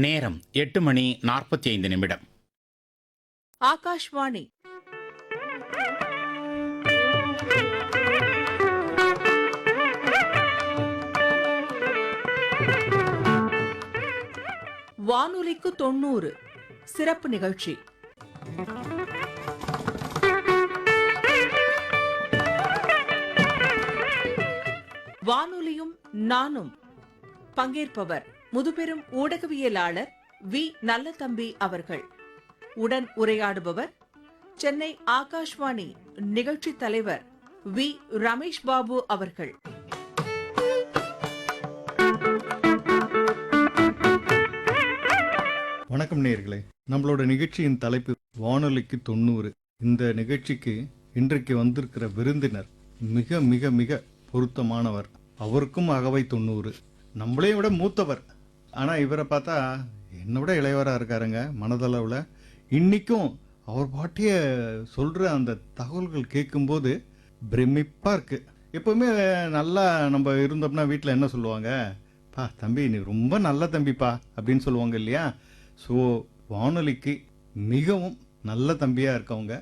நேரம் 8:45. ஆகாஷ்வாணி. வானொலிக்கு 90 சிறப்பு நிகழ்ச்சி. வானொலியும் நானும். பங்கேற்பவர் முதுபெரும் ஊடகவியலாளர் வி. நல்லதம்பி அவர்கள். உடன் உரையாடுபவர் சென்னை ஆகாஷ்வாணி நிகழ்ச்சி தலைவர் வி. ரமேஷ் பாபு அவர்கள். வணக்கம் நேயர்களே, நம்மளோட நிகழ்ச்சியின் தலைப்பு வானொலிக்கு 90. இந்த நிகழ்ச்சிக்கு இன்றைக்கு வந்திருக்கிற விருந்தினர் மிக மிக மிக பொருத்தமானவர். அவருக்கும் அகவை 90. நம்மளையும் விட மூத்தவர். ஆனால் இவரை பார்த்தா என்னை விட இளையவராக இருக்காருங்க மனதளவில். இன்னைக்கும் அவர் பாட்டிய சொல்கிற அந்த தகவல்கள் கேட்கும்போது பிரமிப்பாக இருக்கு. எப்பவுமே நல்லா நம்ம இருந்தோம்னா வீட்டில் என்ன சொல்லுவாங்க, பா தம்பி நீ ரொம்ப நல்ல தம்பிப்பா அப்படின்னு சொல்லுவாங்க இல்லையா. ஸோ வானொலிக்கு மிகவும் நல்ல தம்பியாக இருக்கவங்க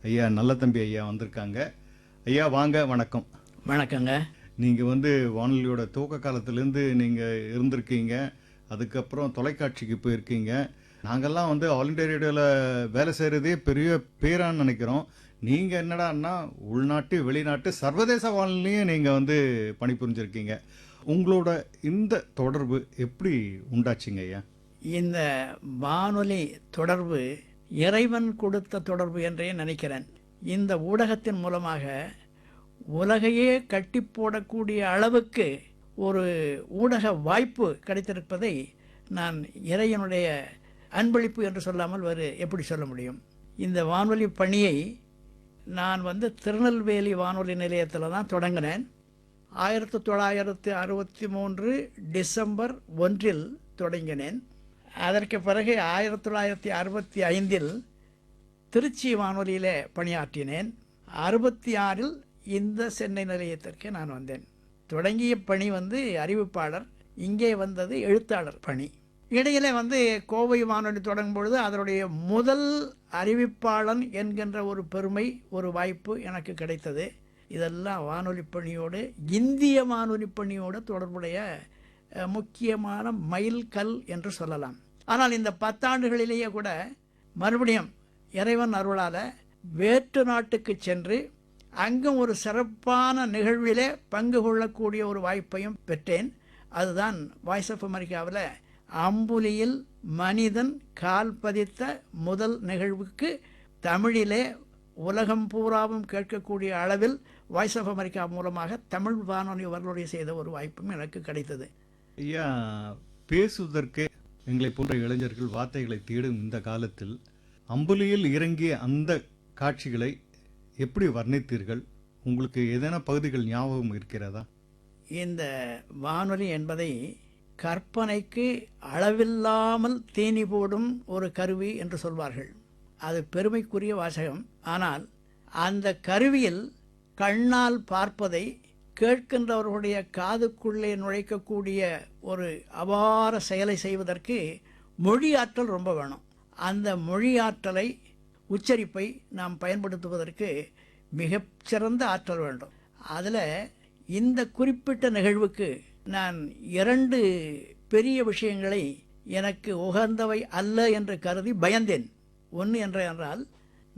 ஐயா நல்ல தம்பி ஐயா வந்திருக்காங்க. ஐயா வாங்க, வணக்கம். வணக்கங்க. நீங்கள் வானொலியோட துவக்க காலத்துலேருந்து நீங்கள் இருந்திருக்கீங்க. அதுக்கப்புறம் தொலைக்காட்சிக்கு போயிருக்கீங்க. நாங்கள்லாம் ஆல் இண்டியா ரேடியோவில் வேலை செய்கிறதே பெரிய பேரான்னு நினைக்கிறோம். நீங்கள் என்னடான்னா உள்நாட்டு வெளிநாட்டு சர்வதேச வானொலியும் நீங்கள் பணிபுரிஞ்சிருக்கீங்க. உங்களோட இந்த தொடர்பு எப்படி உண்டாச்சுங்க ஐயா? இந்த வானொலி தொடர்பு இறைவன் கொடுத்த தொடர்பு என்றே நினைக்கிறேன். இந்த ஊடகத்தின் மூலமாக உலகையே கட்டி போடக்கூடிய அளவுக்கு ஒரு ஊடக வாய்ப்பு கிடைத்திருப்பதை நான் இறைவனுடைய அன்பளிப்பு என்று சொல்லாமல் வேறு எப்படி சொல்ல முடியும்? இந்த வானொலி பணியை நான் திருநெல்வேலி வானொலி நிலையத்தில் தான் தொடங்கினேன். 1963 டிசம்பர் 1 தொடங்கினேன். அதற்கு பிறகு 1965 திருச்சி வானொலியில் பணியாற்றினேன். 66 இந்த சென்னை நிலையத்திற்கு நான் வந்தேன். தொடங்கிய பணி அறிவிப்பாளர், இங்கே வந்தது எழுத்தாளர் பணி. இடையில கோவை வானொலி தொடங்கும் பொழுது அதனுடைய முதல் அறிவிப்பாளன் என்கின்ற ஒரு பெருமை, ஒரு வாய்ப்பு எனக்கு கிடைத்தது. இதெல்லாம் வானொலி பணியோடு, இந்திய வானொலி பணியோடு தொடர்புடைய முக்கியமான மைல்கல் என்று சொல்லலாம். ஆனால் இந்த 10 ஆண்டுகளிலேயே கூட மறுபடியும் இறைவன் அருளால் வேற்று நாட்டுக்கு சென்று அங்கும் ஒரு சிறப்பான நிகழ்விலே பங்கு கொள்ளக்கூடிய ஒரு வாய்ப்பையும் பெற்றேன். அதுதான் வாய்ஸ் ஆஃப் அமெரிக்காவில் அம்புலியில் மனிதன் கால் பதித்த முதல் நிகழ்வுக்கு தமிழிலே உலகம் பூராவும் கேட்கக்கூடிய அளவில் வாய்ஸ் ஆஃப் அமெரிக்கா மூலமாக தமிழ் வானொலி வரலாறு செய்த ஒரு வாய்ப்பும் எனக்கு கிடைத்தது. ஐயா, பேசுவதற்கு எங்களை போன்ற இளைஞர்கள் வார்த்தைகளை தேடும் இந்த காலத்தில் அம்புலியில் இறங்கிய அந்த காட்சிகளை எப்படி வர்ணித்தீர்கள்? உங்களுக்கு ஏதேனும் பகுதிகள் ஞாபகம் இருக்கிறதா? இந்த வானொலி என்பதை கற்பனைக்கு அளவில்லாமல் தேனி போடும் ஒரு கருவி என்று சொல்வார்கள். அது பெருமைக்குரிய வாசகம். ஆனால் அந்த கருவியில் கண்ணால் பார்ப்பதை கேட்கின்றவர்களுடைய காதுக்குள்ளே நுழைக்கக்கூடிய ஒரு அபார செயலை செய்வதற்கு மொழி ஆற்றல் ரொம்ப வேணும். அந்த மொழி ஆற்றலை, உச்சரிப்பை நாம் பயன்படுத்துவதற்கு மிகச்சிறந்த ஆற்றல் வேண்டும். அதில் இந்த குறிப்பிட்ட நிகழ்வுக்கு நான் 2 பெரிய விஷயங்களை எனக்கு உகந்தவை அல்ல என்று கருதி பயந்தேன். ஒன்று என்றால்,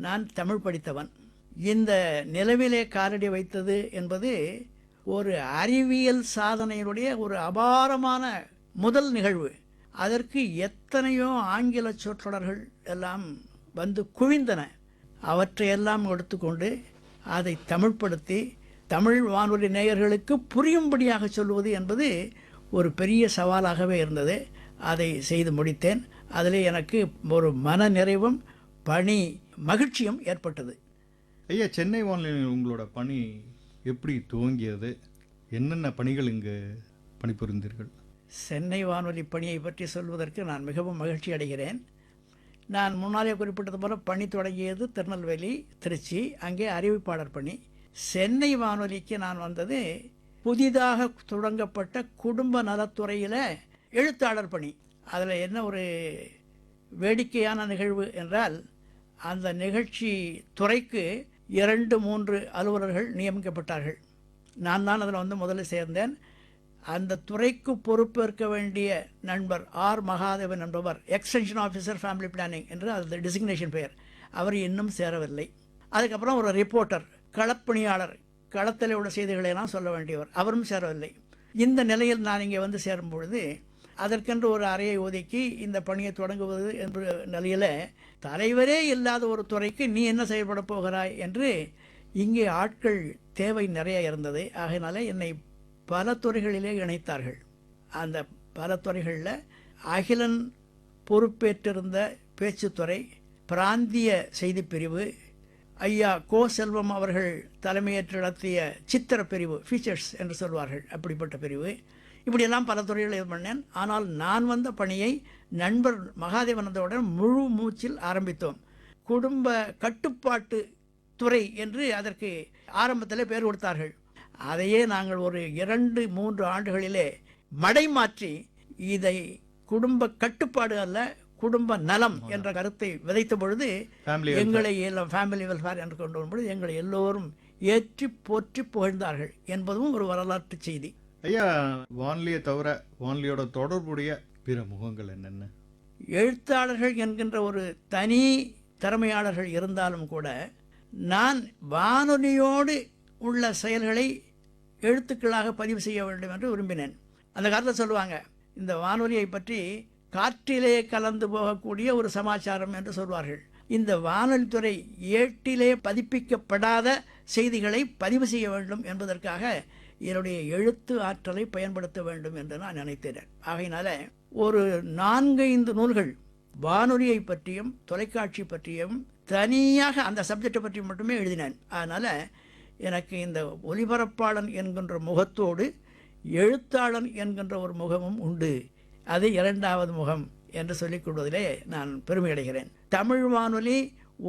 நான் தமிழ் படித்தவன். இந்த நிலவிலே காலடி வைத்தது என்பது ஒரு அறிவியல் சாதனையினுடைய ஒரு அபாரமான முதல் நிகழ்வு. அதற்கு எத்தனையோ ஆங்கில சொற்றொடர்கள் எல்லாம் குவிந்தன. அவற்றையெல்லாம் எடுத்துக்கொண்டு அதை தமிழ்படுத்தி தமிழ் வானொலி நேயர்களுக்கு புரியும்படியாக சொல்வது என்பது ஒரு பெரிய சவாலாகவே இருந்தது. அதை செய்து முடித்தேன். அதில் எனக்கு ஒரு மன நிறைவும் பணி மகிழ்ச்சியும் ஏற்பட்டது. ஐயா, சென்னை வானொலியில் உங்களோட பணி எப்படி துவங்கியது? என்னென்ன பணிகள் இங்கு பணிபுரிந்தீர்கள்? சென்னை வானொலி பணியை பற்றி சொல்வதற்கு நான் மிகவும் மகிழ்ச்சி அடைகிறேன். நான் முன்னாலே குறிப்பிட்டது போல பணி தொடங்கியது திருநெல்வேலி, திருச்சி. அங்கே அறிவிப்பாளர் பணி. சென்னை வானொலிக்கு நான் வந்தது புதிதாக தொடங்கப்பட்ட குடும்ப நலத்துறையில் எழுத்தாளர் பணி. அதில் என்ன ஒரு வேடிக்கையான நிகழ்வு என்றால், அந்த நிகழ்ச்சி துறைக்கு 2-3 அலுவலர்கள் நியமிக்கப்பட்டார்கள். நான் தான் அதில் முதல்ல சேர்ந்தேன். அந்த துறைக்கு பொறுப்பேற்க வேண்டிய நண்பர் ஆர் மகாதேவன் என்பவர், எக்ஸ்டென்ஷன் ஆஃபீஸர் ஃபேமிலி பிளானிங் என்று அது டிசிக்னேஷன் பெயர், அவர் இன்னும் சேரவில்லை. அதுக்கப்புறம் ஒரு ரிப்போர்ட்டர், களப்பணியாளர், களத்தில் உள்ள செய்திகளை எல்லாம் சொல்ல வேண்டியவர், அவரும் சேரவில்லை. இந்த நிலையில் நான் இங்கே சேரும் பொழுது அதற்கென்று ஒரு அறையை ஒதுக்கி இந்த பணியை தொடங்குவது என்ற நிலையில், தலைவரே இல்லாத ஒரு துறைக்கு நீ என்ன செயல்பட போகிறாய் என்று இங்கே ஆட்கள் தேவை நிறைய இருந்தது. ஆகையினால என்னை பல துறைகளிலே இணைத்தார்கள். அந்த பல துறைகளில் அகிலன் பொறுப்பேற்றிருந்த பேச்சுத்துறை, பிராந்திய செய்திப்பிரிவு, ஐயா கோ செல்வம் அவர்கள் தலைமையேற்று நடத்திய சித்திர பிரிவு, ஃபீச்சர்ஸ் என்று சொல்வார்கள், அப்படிப்பட்ட பிரிவு, இப்படியெல்லாம் பல துறைகளில் இது பண்ணேன். ஆனால் நான் வந்த பணியை நண்பர் மகாதேவன் வந்தவுடன் முழு மூச்சில் ஆரம்பித்தோம். குடும்ப கட்டுப்பாட்டு துறை என்று அதற்கு ஆரம்பத்தில் பேர் கொடுத்தார்கள். அதையே நாங்கள் ஒரு 2-3 ஆண்டுகளிலே மடை மாற்றி இதை குடும்ப கட்டுப்பாடு அல்ல, குடும்ப நலம் என்ற கருத்தை விதைத்த பொழுது எங்களை எல்லாம் ஃபேமிலி வெல்ஃபேர் என்று கொண்டு வரும்பொழுது எங்களை எல்லோரும் ஏற்றி போற்றி புகழ்ந்தார்கள் என்பதும் ஒரு வரலாற்று செய்தி. ஐயா, வானொலியை தவிர வானொலியோட தொடர்புடைய பிற முகங்கள் என்னென்ன? எழுத்தாளர்கள் என்கின்ற ஒரு தனி திறமையாளர்கள் இருந்தாலும் கூட நான் வானொலியோடு உள்ள செயல்களை எழுத்துக்களாக பதிவு செய்ய வேண்டும் என்று விரும்பினேன். அந்த காலத்தில் சொல்லுவாங்க, இந்த வானொலியை பற்றி காற்றிலே கலந்து போகக்கூடிய ஒரு சமாச்சாரம் என்று சொல்வார்கள். இந்த வானொலித்துறை ஏட்டிலே பதிப்பிக்கப்படாத செய்திகளை பதிவு செய்ய வேண்டும் என்பதற்காக என்னுடைய எழுத்து ஆற்றலை பயன்படுத்த வேண்டும் என்று நான் நினைத்தேன். ஆகையினால ஒரு 4-5 நூல்கள் வானொலியை பற்றியும் தொலைக்காட்சி பற்றியும் தனியாக அந்த சப்ஜெக்டை பற்றி மட்டுமே எழுதினேன். அதனால் எனக்கு இந்த ஒலிபரப்பாளன் என்கின்ற முகத்தோடு எழுத்தாளன் என்கின்ற ஒரு முகமும் உண்டு. அது 2வது முகம் என்று சொல்லிக் கொள்வதிலே நான் பெருமை அடைகிறேன். தமிழ் வானொலி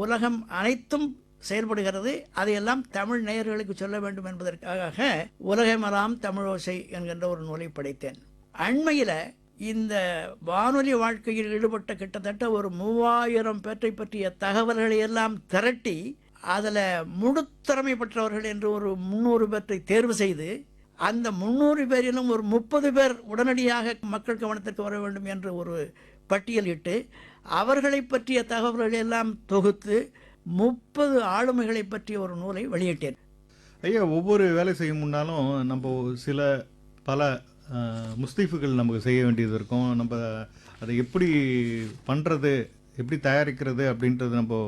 உலகம் அனைத்தும் செயல்படுகிறது, அதையெல்லாம் தமிழ் நேயர்களுக்கு சொல்ல வேண்டும் என்பதற்காக உலகமெல்லாம் தமிழோசை என்கின்ற ஒரு நூலை படைத்தேன். அண்மையில் இந்த வானொலி வாழ்க்கையில் ஈடுபட்ட கிட்டத்தட்ட ஒரு 3000 பேற்றை பற்றிய தகவல்களை எல்லாம் திரட்டி அதில் முழுத்திறமை பெற்றவர்கள் என்று ஒரு 300 பேற்றை தேர்வு செய்து, அந்த 300 பேரிலும் ஒரு 30 பேர் உடனடியாக மக்கள் கவனத்திற்கு வர வேண்டும் என்று ஒரு பட்டியலிட்டு அவர்களை பற்றிய தகவல்களை எல்லாம் தொகுத்து 30 ஆளுமைகளை பற்றிய ஒரு நூலை வெளியிட்டேன். ஐயா, ஒவ்வொரு வேலை செய்யும் முன்னாலும் நம்ம பல முஸ்தீஃபுகள் நமக்கு செய்ய வேண்டியது இருக்கும். நம்ம அதை எப்படி பண்ணுறது, எப்படி தயாரிக்கிறது அப்படின்றது நம்ம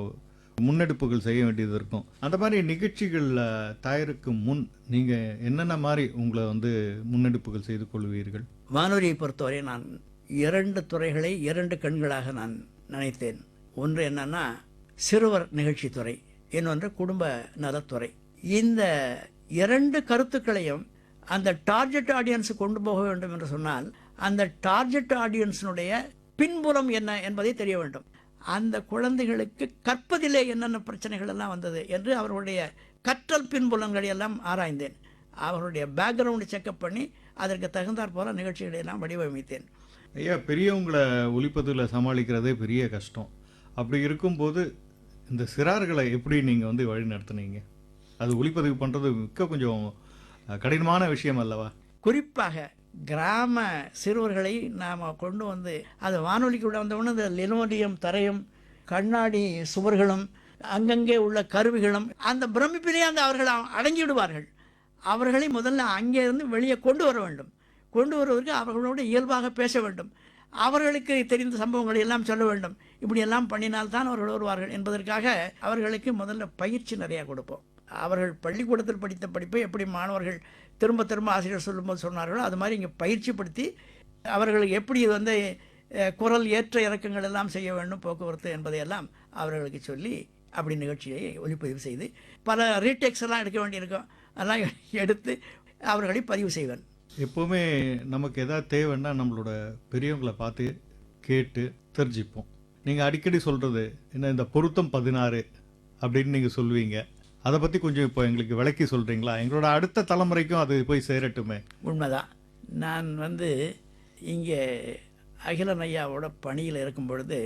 முன்னெடுப்புகள் செய்ய வேண்டியது இருக்கும். அந்த மாதிரி நிகழ்ச்சிகள் தயாரிக்கும் முன் நீங்கள் என்னென்ன மாதிரி உங்களை முன்னெடுப்புகள் செய்து கொள்வீர்கள்? வானொலியை பொறுத்தவரை நான் 2 துறைகளை 2 கண்களாக நான் நினைத்தேன். ஒன்று என்னன்னா சிறுவர் நிகழ்ச்சி துறை, இன்னொன்று குடும்ப நலத்துறை. இந்த 2 கருத்துக்களையும் அந்த டார்கெட் ஆடியன்ஸு கொண்டு போக வேண்டும் என்று சொன்னால் அந்த டார்கெட் ஆடியன்ஸினுடைய பின்புலம் என்ன என்பதை தெரிய வேண்டும். அந்த குழந்தைகளுக்கு கற்பதிலே என்னென்ன பிரச்சனைகள் எல்லாம் வந்தது என்று அவர்களுடைய கற்றல் பின்புலங்களை எல்லாம் ஆராய்ந்தேன். அவர்களுடைய பேக்ரவுண்டை செக்அப் பண்ணி அதற்கு தகுந்தாற் போல நிகழ்ச்சிகளை எல்லாம் வடிவமைத்தேன். ஐயா, பெரியவங்களை ஒலிப்பதில் சமாளிக்கிறதே பெரிய கஷ்டம். அப்படி இருக்கும்போது இந்த சிறார்களை எப்படி நீங்கள் வழி நடத்துனீங்க? அது ஒளிப்பதிவு பண்ணுறது கொஞ்சம் கடினமான விஷயம் அல்லவா? குறிப்பாக கிராம சிறுவர்களை நாம் கொண்டு அது வானொலிக்கு வந்தவுடனே இந்த லினோலியம் தரையும் கண்ணாடி சுவர்களும் அங்கங்கே உள்ள கருவிகளும் அந்த பிரமிப்பிலே அவர்கள் அடங்கி விடுவார்கள். அவர்களை முதல்ல அங்கே இருந்து வெளியே கொண்டு வர வேண்டும். கொண்டு வருவதற்கு அவர்களோடு இயல்பாக பேச வேண்டும். அவர்களுக்கு தெரிந்த சம்பவங்களை எல்லாம் சொல்ல வேண்டும். இப்படியெல்லாம் பண்ணினால்தான் அவர்கள் வருவார்கள் என்பதற்காக அவர்களுக்கு முதல்ல பயிற்சி நிறையா கொடுப்போம். அவர்கள் பள்ளிக்கூடத்தில் படித்த படிப்பை எப்படி மாணவர்கள் திரும்ப திரும்ப ஆசிரியர் சொல்லும்போது சொன்னார்களோ அது மாதிரி இங்கே பயிற்சிப்படுத்தி அவர்களுக்கு எப்படி குரல் ஏற்ற இறக்கங்கள் எல்லாம் செய்ய வேண்டும், போக்குவரத்து என்பதையெல்லாம் அவர்களுக்கு சொல்லி அப்படி நிகழ்ச்சியை ஒளிப்பதிவு செய்து பல ரீடேக்ஸ் எல்லாம் எடுக்க வேண்டியிருக்கும். அதெல்லாம் எடுத்து அவர்களை பதிவு செய்வேன். எப்போவுமே நமக்கு எதாவது தேவைன்னா நம்மளோட பெரியவங்களை பார்த்து கேட்டு தெரிஞ்சுப்போம். நீங்கள் அடிக்கடி சொல்கிறது என்ன, இந்த பொருத்தம் 16 அப்படின்னு நீங்கள் சொல்லுவீங்க. அதை பற்றி கொஞ்சம் இப்போ எங்களுக்கு விளக்கி சொல்கிறீங்களா? எங்களோட அடுத்த தலைமுறைக்கும் அது போய் சேரட்டுமே. உண்மைதான். நான் இங்கே அகிலன் ஐயாவோட பணியில் இருக்கும் பொழுது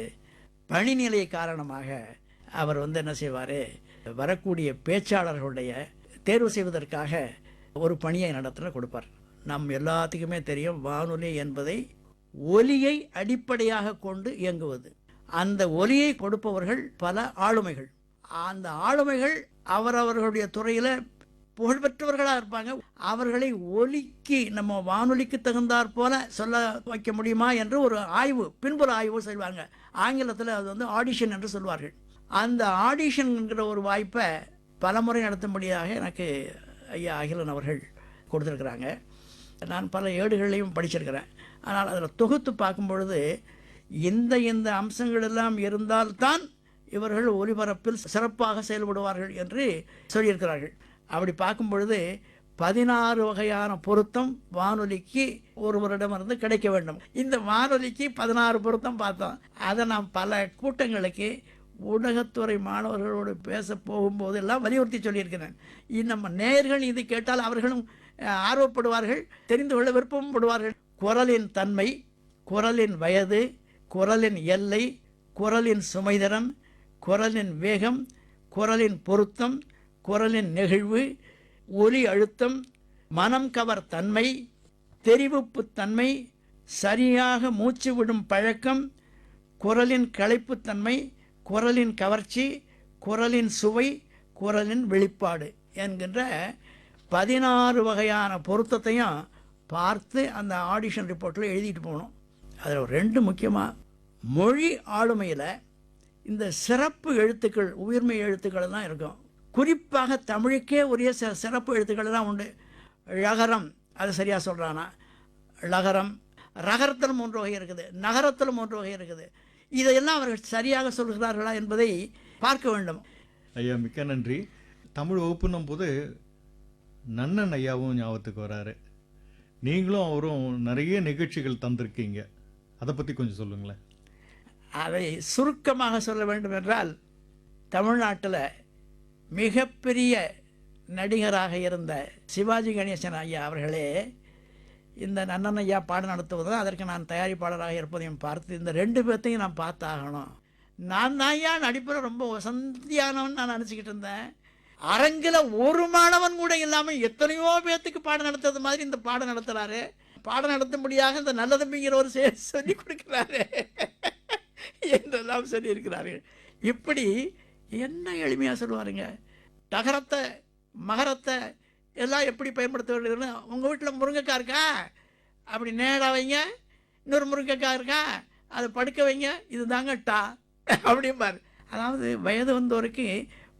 பணிநிலை காரணமாக அவர் என்ன செய்வார், வரக்கூடிய பேச்சாளர்களுடைய தேர்வு செய்வதற்காக ஒரு பணியை நடத்த கொடுப்பார். நம் எல்லாத்துக்குமே தெரியும், வானொலி என்பதை ஒலியை அடிப்படையாக கொண்டு இயங்குவது. அந்த ஒலியை கொடுப்பவர்கள் பல ஆளுமைகள். அந்த ஆளுமைகள் அவரவர்களுடைய துறையில் புகழ்பெற்றவர்களாக இருப்பாங்க. அவர்களை ஒலிக்கு, நம்ம வானொலிக்கு தகுந்தாற் போல சொல்ல வைக்க முடியுமா என்று ஒரு ஆய்வு, பின்புற ஆய்வு செய்வாங்க. ஆங்கிலத்தில் அது ஆடிஷன் என்று சொல்வார்கள். அந்த ஆடிஷன்ங்கிற ஒரு வாய்ப்பை பலமுறை நடத்தும்படியாக எனக்கு ஐயா அகிலன் அவர்கள் கொடுத்துருக்குறாங்க. நான் பல ஏடுகளையும் படிச்சிருக்கிறேன். ஆனால் அதில் தொகுத்து பார்க்கும் பொழுது இந்த அம்சங்கள் எல்லாம் இருந்தால்தான் இவர்கள் ஒலிபரப்பில் சிறப்பாக செயல்படுவார்கள் என்று சொல்லியிருக்கிறார்கள். அப்படி பார்க்கும் பொழுது 16 வகையான பொருத்தம் வானொலிக்கு ஒருவரிடமிருந்து கிடைக்க வேண்டும். இந்த வானொலிக்கு 16 பொருத்தம் பார்த்தோம். அதை நான் பல கூட்டங்களுக்கு ஊடகத்துறை மாணவர்களோடு பேச போகும்போது எல்லாம் வலியுறுத்தி சொல்லியிருக்கிறேன். நம்ம நேயர்கள் இது கேட்டால் அவர்களும் ஆர்வப்படுவார்கள், தெரிந்து கொள்ள விருப்பமும் படுவார்கள். குரலின் தன்மை, குரலின் வயது, குரலின் எல்லை, குரலின் சுமைதிறன், குரலின் வேகம், குரலின் பொருத்தம், குரலின் நெகிழ்வு, ஒலி அழுத்தம், மனம் கவர் தன்மை, தெரிவிப்புத்தன்மை, சரியாக மூச்சு விடும் பழக்கம், குரலின் களைப்புத்தன்மை, குரலின் கவர்ச்சி, குரலின் சுவை, குரலின் வெளிப்பாடு என்கின்ற 16 வகையான பொருத்தத்தையும் பார்த்து அந்த ஆடிஷன் ரிப்போர்ட்டில் எழுதிட்டு போகணும். அதில் 2 முக்கியமாக, மொழி ஆளுமையில் இந்த சிறப்பு எழுத்துக்கள், உயிர்மை எழுத்துக்கள் தான் இருக்கும். குறிப்பாக தமிழுக்கே உரிய சிறப்பு எழுத்துக்கள் தான் உண்டு. ழகரம், அது சரியாக சொல்கிறானா, ழகரம். ரகரத்தில் 3 வகை இருக்குது, நகரத்தில் 3 வகை இருக்குது. இதையெல்லாம் அவர்கள் சரியாக சொல்கிறார்களா என்பதை பார்க்க வேண்டும். ஐயா மிக்க நன்றி. தமிழ் வகுப்புன்னும் போது நன்னன் ஐயாவும் ஞாபகத்துக்கு வராரு. நீங்களும் அவரும் நிறைய நிகழ்ச்சிகள் தந்திருக்கீங்க, அதை பற்றி கொஞ்சம் சொல்லுங்களேன். அதை சுருக்கமாக சொல்ல வேண்டும் என்றால், தமிழ்நாட்டில் மிகப்பெரிய நடிகராக இருந்த சிவாஜி கணேசன் ஐயா அவர்களே இந்த நன்னன் ஐயா பாடம் நடத்துவதும் அதற்கு நான் தயாரிப்பாளராக இருப்பதையும் பார்த்து இந்த 2 பேர்த்தையும் நான் பார்த்தாகணும். நான் தான் ஐயா நடிப்பில் ரொம்ப வசந்தியானவன் நான் நினச்சிக்கிட்டு இருந்தேன். அரங்கில் ஒரு மாணவன் கூட இல்லாமல் எத்தனையோ பேர்த்துக்கு பாடம் நடத்துறது மாதிரி இந்த பாடம் நடத்துகிறாரு. பாடம் நடத்தும்படியாக இந்த நல்ல தம்பிங்கிறவர் சொல்லி கொடுக்குறாரு என்றெல்லாம் சொல்லியிருக்கிறார்கள். இப்படி என்ன எளிமையாக சொல்லுவாருங்க. டகரத்தை, மகரத்தை எல்லாம் எப்படி பயன்படுத்த வேண்டியதுன்னு, உங்கள் வீட்டில் முருங்கைக்காய் இருக்கா, அப்படி நேராக வைங்க. இன்னொரு முருங்கைக்காய் இருக்கா, அதை படுக்க வைங்க, இது தாங்க டா அப்படிம்பார். அதாவது வயது வந்தோருக்கு,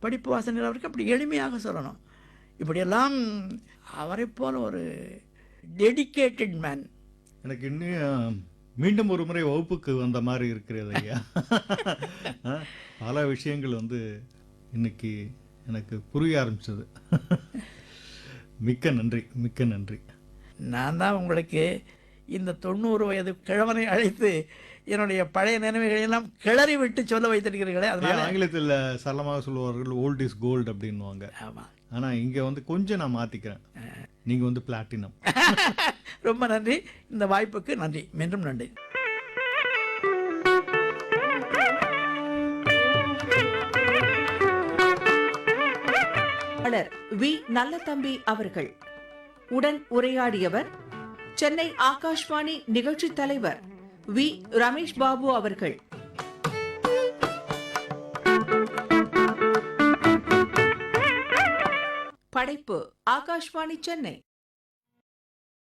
படிப்பு வாசனைக்கு அப்படி எளிமையாக சொல்லணும். இப்படியெல்லாம் அவரை போல ஒரு டெடிக்கேட்டட் மேன். எனக்கு இன்னும் மீண்டும் ஒரு முறை வகுப்புக்கு வந்த மாதிரி இருக்கிறது ஐயா. பல விஷயங்கள் இன்னைக்கு எனக்கு புரிய ஆரம்பிச்சது. மிக்க நன்றி, மிக்க நன்றி. நான் தான் உங்களுக்கு இந்த 90 வயது கிழவனை அழைத்து என்னுடைய பழைய நினைவுகளெல்லாம் கிளறி விட்டு சொல்ல வைத்திருக்கிறீர்களே. அதனால ஆங்கிலத்தில் சரளமாக சொல்லுவார்கள் ஓல்ட் இஸ் கோல்டு அப்படின்வாங்க. ஆமாம். ஆனால் இங்கே கொஞ்சம் நான் மாற்றிக்கிறேன், நீங்கள் பிளாட்டினம். ரொம்ப நன்றி, இந்த வாய்ப்புக்கு நன்றி, மீண்டும் நன்றி. வி நல்லதம்பி அவர்கள். உடன் உரையாடியவர் சென்னை ஆகாஷ்வாணி நிகழ்ச்சி தலைவர் வி ரமேஷ் பாபு அவர்கள். படைப்பு ஆகாஷ்வாணி சென்னை.